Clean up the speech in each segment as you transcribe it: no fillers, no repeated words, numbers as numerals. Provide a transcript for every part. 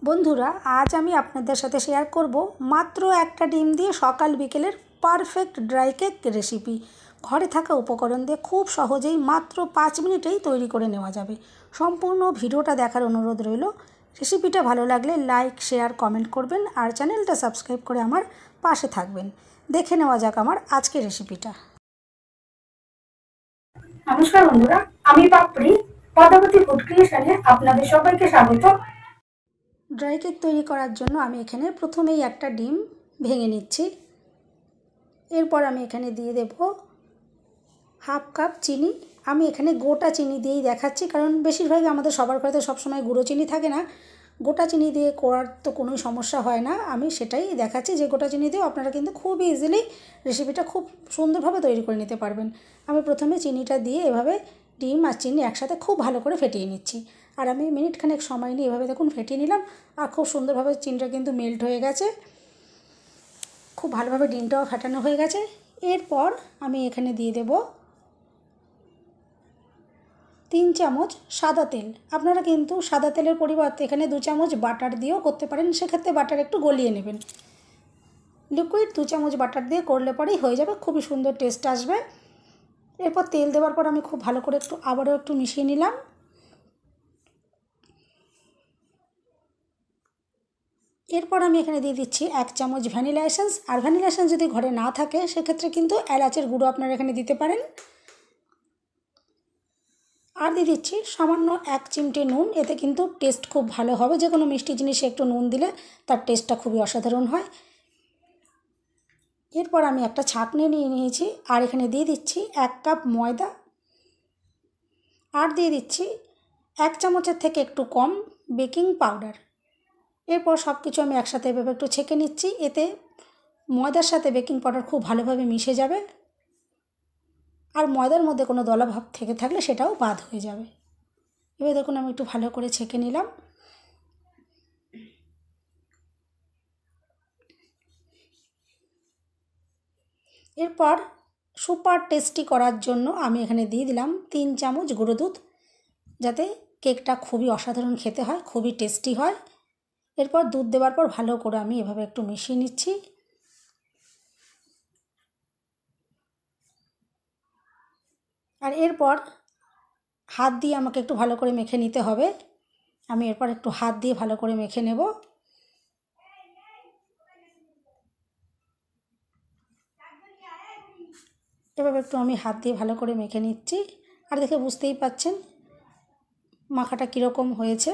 বন্ধুরা, আজ আমি আপনাদের সাথে শেয়ার করব মাত্র একটা ডিম দিয়ে সকাল বিকেলের পারফেক্ট ড্রাই কেক রেসিপি। ঘরে থাকা উপকরণ দিয়ে খুব সহজেই মাত্র 5 মিনিটেই তৈরি করে নেওয়া যাবে। সম্পূর্ণ ভিডিওটা দেখার অনুরোধ রইল। রেসিপিটা ভালো লাগলে লাইক, শেয়ার, কমেন্ট করবেন আর চ্যানেলটা সাবস্ক্রাইব করে আমার পাশে থাকবেন। দেখে নেওয়া যাক আমার আজকের রেসিপিটা। নমস্কার বন্ধুরা, আমি পাপড়ি পদ্মাবতী ফুড ক্রিয়েশনে আপনাদের সবাইকে স্বাগত। ড্রাই কেক তৈরি করার জন্য আমি এখানে প্রথমেই একটা ডিম ভেঙে নিচ্ছি। এরপর আমি এখানে দিয়ে দেব হাফ কাপ চিনি। আমি এখানে গোটা চিনি দিয়েই দেখাচ্ছি, কারণ বেশিরভাগই আমাদের সবার ঘরে তো সবসময় গুঁড়ো চিনি থাকে না। গোটা চিনি দিয়ে করার তো কোনো সমস্যা হয় না, আমি সেটাই দেখাচ্ছি যে গোটা চিনি দিয়েও আপনারা কিন্তু খুব ইজিলি রেসিপিটা খুব সুন্দরভাবে তৈরি করে নিতে পারবেন। আমি প্রথমে চিনিটা দিয়ে এভাবে ডিম আর চিনি একসাথে খুব ভালো করে ফেটিয়ে নিচ্ছি। আর আমি মিনিটখানেক সময় নিয়ে এভাবে দেখুন ফেটিয়ে নিলাম, আর খুব সুন্দরভাবে চিনিটা কিন্তু মেল্ট হয়ে গেছে। খুব ভালোভাবে ডিমটাও ফাটানো হয়ে গেছে। এরপর আমি এখানে দিয়ে দেব 3 চামচ সাদা তেল। আপনারা কিন্তু সাদা তেলের পরিবর্তে এখানে 2 চামচ বাটার দিয়েও করতে পারেন, সেক্ষেত্রে বাটার একটু গলিয়ে নেবেন। লিকুইড 2 চামচ বাটার দিয়ে করলে পরেই হয়ে যাবে, খুবই সুন্দর টেস্ট আসবে। এরপর তেল দেওয়ার পর আমি খুব ভালো করে আবারও একটু মিশিয়ে নিলাম। এরপর আমি এখানে দিয়ে দিচ্ছি 1 চামচ ভ্যানিলা এসেন্স। আর ভ্যানিলা এসেন্স যদি ঘরে না থাকে সেক্ষেত্রে কিন্তু এলাচের গুঁড়ো আপনারা এখানে দিতে পারেন। আর দিয়ে দিচ্ছি সামান্য 1 চিমটে নুন। এতে কিন্তু টেস্ট খুব ভালো হবে, যে কোনো মিষ্টি জিনিসে একটু নুন দিলে তার টেস্টটা খুবই অসাধারণ হয়। এরপর আমি একটা ছাঁকনি নিয়ে নিয়েছি, আর এখানে দিয়ে দিচ্ছি 1 কাপ ময়দা। আর দিয়ে দিচ্ছি 1 চামচের থেকে একটু কম বেকিং পাউডার। এরপর সব কিছু আমি একসাথে এভাবে একটু ছেঁকে নিচ্ছি। এতে ময়দার সাথে বেকিং পাউডার খুব ভালোভাবে মিশে যাবে, আর ময়দার মধ্যে কোনো দলাভাব থেকে থাকলে সেটাও বাদ হয়ে যাবে। এবার দেখুন আমি একটু ভালো করে ছেঁকে নিলাম। এরপর সুপার টেস্টি করার জন্য আমি এখানে দিয়ে দিলাম 3 চামচ গুঁড়ো দুধ, যাতে কেকটা খুবই অসাধারণ খেতে হয়, খুবই টেস্টি হয়। এরপর দুধ দেওয়ার পর ভালো করে আমি এভাবে একটু মিশিয়ে নিচ্ছি। আর এরপর হাত দিয়ে আমাকে একটু ভালো করে মেখে নিতে হবে। আমি এরপর একটু হাত দিয়ে ভালো করে মেখে নেব। এভাবে একটু আমি হাত দিয়ে ভালো করে মেখে নিচ্ছি। আর দেখে বুঝতেই পাচ্ছেন মাখাটা কীরকম হয়েছে।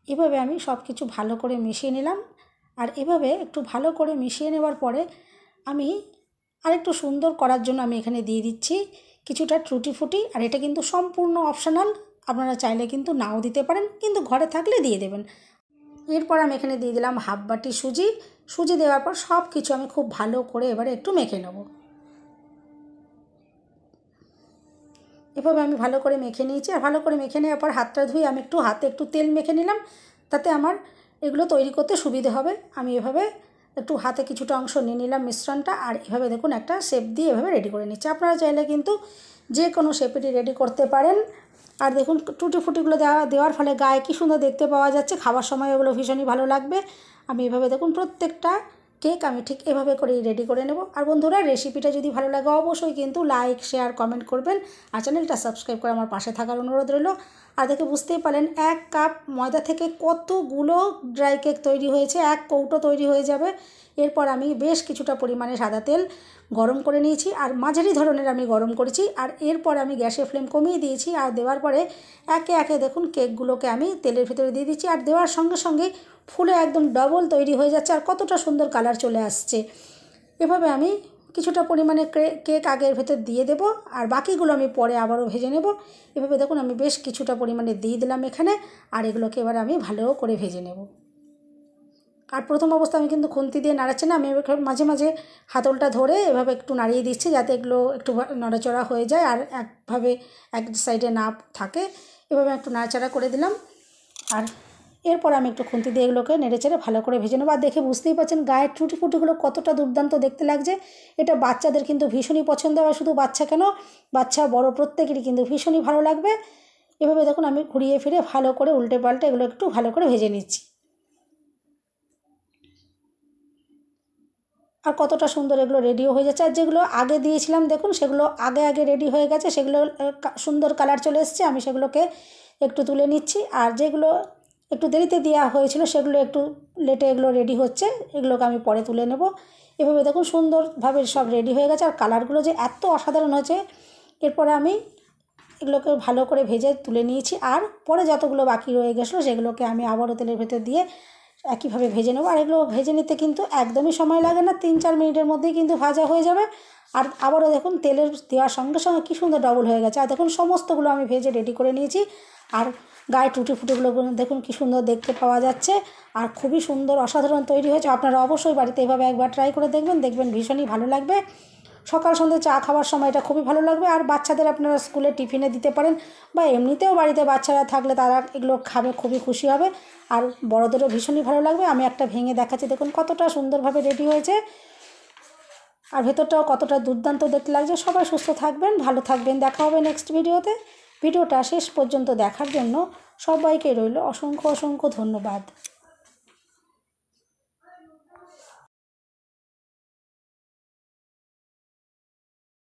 এভাবে আমি সব কিছু ভালো করে মিশিয়ে নিলাম। আর এভাবে একটু ভালো করে মিশিয়ে নেওয়ার পরে আমি আরেকটু সুন্দর করার জন্য আমি এখানে দিয়ে দিচ্ছি কিছুটা টুটি ফুটি। আর এটা কিন্তু সম্পূর্ণ অপশনাল, আপনারা চাইলে কিন্তু নাও দিতে পারেন, কিন্তু ঘরে থাকলে দিয়ে দেবেন। এরপর আমি এখানে দিয়ে দিলাম হাফ বাটি সুজি। সুজি দেওয়ার পর সব কিছু আমি খুব ভালো করে এবারে একটু মেখে নেব। এভাবে আমি ভালো করে মেখে নিয়েছি। আর ভালো করে মেখে নেওয়ার পর হাতটা ধুয়ে আমি একটু হাতে একটু তেল মেখে নিলাম, তাতে আমার এগুলো তৈরি করতে সুবিধে হবে। আমি এভাবে একটু হাতে কিছুটা অংশ নিয়ে নিলাম মিশ্রণটা, আর এভাবে দেখুন একটা শেপ দিয়ে এভাবে রেডি করে নিচ্ছি। আপনারা চাইলে কিন্তু যে কোনো শেপেরই রেডি করতে পারেন। আর দেখুন টুটি ফুটিগুলো দেওয়ার ফলে গায়ে কী সুন্দর দেখতে পাওয়া যাচ্ছে, খাবার সময় ওগুলো ভীষণই ভালো লাগবে। আমি এভাবে দেখুন প্রত্যেকটা কেক আমি ঠিক এভাবে করেই রেডি করে নেব। আর বন্ধুরা, রেসিপিটা যদি ভালো লাগে অবশ্যই কিন্তু লাইক, শেয়ার, কমেন্ট করবেন আর চ্যানেলটা সাবস্ক্রাইব করে আমার পাশে থাকার অনুরোধ রইল। আর দেখে বুঝতেই পারলেন 1 কাপ ময়দা থেকে কতগুলো ড্রাই কেক তৈরি হয়েছে, 1 কৌটো তৈরি হয়ে যাবে। এরপর আমি বেশ কিছুটা পরিমাণে সাদা তেল গরম করে নিয়েছি, আর মাঝারি ধরনের আমি গরম করেছি। আর এরপর আমি গ্যাসের ফ্লেম কমিয়ে দিয়েছি। আর দেওয়ার পরে একে একে দেখুন কেকগুলোকে আমি তেলের ভিতরে দিয়ে দিচ্ছি। আর দেওয়ার সঙ্গে সঙ্গে ফুলে একদম ডবল তৈরি হয়ে যাচ্ছে, আর কতটা সুন্দর কালার চলে আসছে। এভাবে আমি কিছুটা পরিমাণে কেক আগের ভেতর দিয়ে দেব, আর বাকিগুলো আমি পরে আবারও ভেজে নেব। এভাবে দেখুন আমি বেশ কিছুটা পরিমাণে দিয়ে দিলাম এখানে, আর এগুলোকে এবার আমি ভালো করে ভেজে নেব। আর প্রথম অবস্থা আমি কিন্তু খুন্তি দিয়ে নাড়াচ্ছি না, আমি মাঝে মাঝে হাতলটা ধরে এভাবে একটু নাড়িয়ে দিচ্ছি, যাতে এগুলো একটু নড়াচড়া হয়ে যায় আর একভাবে এক সাইডে না থাকে। এভাবে একটু নাড়াচাড়া করে দিলাম। আর এরপর আমি একটু খুন্তি দিয়ে এগুলোকে নেড়েচেড়ে ভালো করে ভেজে নেব। আর দেখে বুঝতেই পারছেন গায়ের টুটি ফুটিগুলো কতটা দুর্দান্ত দেখতে লাগছে। এটা বাচ্চাদের কিন্তু ভীষণই পছন্দ হয়, শুধু বাচ্চা কেন, বাচ্চা বড় প্রত্যেকেরই কিন্তু ভীষণই ভালো লাগবে। এভাবে দেখুন আমি ঘুরিয়ে ফিরে ভালো করে উল্টে পাল্টে এগুলো একটু ভালো করে ভেজে নিচ্ছি। আর কতটা সুন্দর এগুলো রেডিও হয়ে যাচ্ছে। আর যেগুলো আগে দিয়েছিলাম দেখুন সেগুলো আগে আগে রেডি হয়ে গেছে, সেগুলো সুন্দর কালার চলে এসছে, আমি সেগুলোকে একটু তুলে নিচ্ছি। আর যেগুলো একটু দেরিতে দেওয়া হয়েছিল সেগুলো একটু লেটে এগুলো রেডি হচ্ছে, এগুলোকে আমি পরে তুলে নেব। এভাবে দেখুন সুন্দরভাবে সব রেডি হয়ে গেছে, আর কালারগুলো যে এত অসাধারণ হয়েছে। এরপরে আমি এগুলোকে ভালো করে ভেজে তুলে নিয়েছি, আর পরে যতগুলো বাকি রয়ে গেছিলো সেগুলোকে আমি আবারও তেলের ভেতর দিয়ে একইভাবে ভেজে নেবো। আর এগুলো ভেজে নিতে কিন্তু একদমই সময় লাগে না, 3-4 মিনিটের মধ্যেই কিন্তু ভাজা হয়ে যাবে। আর আবারও দেখুন তেলের দেওয়ার সঙ্গে সঙ্গে কী সুন্দর ডবল হয়ে গেছে। আর দেখুন সমস্তগুলো আমি ভেজে রেডি করে নিয়েছি, আর গায়ে টুটি ফুটিগুলো দেখুন কী সুন্দর দেখতে পাওয়া যাচ্ছে, আর খুবই সুন্দর অসাধারণ তৈরি হয়েছে। আপনারা অবশ্যই বাড়িতে এভাবে একবার ট্রাই করে দেখবেন, দেখবেন ভীষণই ভালো লাগবে। সকাল সন্ধ্যে চা খাওয়ার সময় এটা খুবই ভালো লাগবে। আর বাচ্চাদের আপনারা স্কুলে টিফিনে দিতে পারেন, বা এমনিতেও বাড়িতে বাচ্চারা থাকলে তারা এগুলো খাবে, খুবই খুশি হবে। আর বড়দেরও ভীষণই ভালো লাগবে। আমি একটা ভেঙে দেখাচ্ছি, দেখুন কতটা সুন্দরভাবে রেডি হয়েছে, আর ভেতরটাও কতটা দুর্দান্ত দেখতে লাগছে। সবাই সুস্থ থাকবেন, ভালো থাকবেন, দেখা হবে নেক্সট ভিডিওতে। ভিডিওটা শেষ পর্যন্ত দেখার জন্য সবাইকে রইল অসংখ্য অসংখ্য ধন্যবাদ।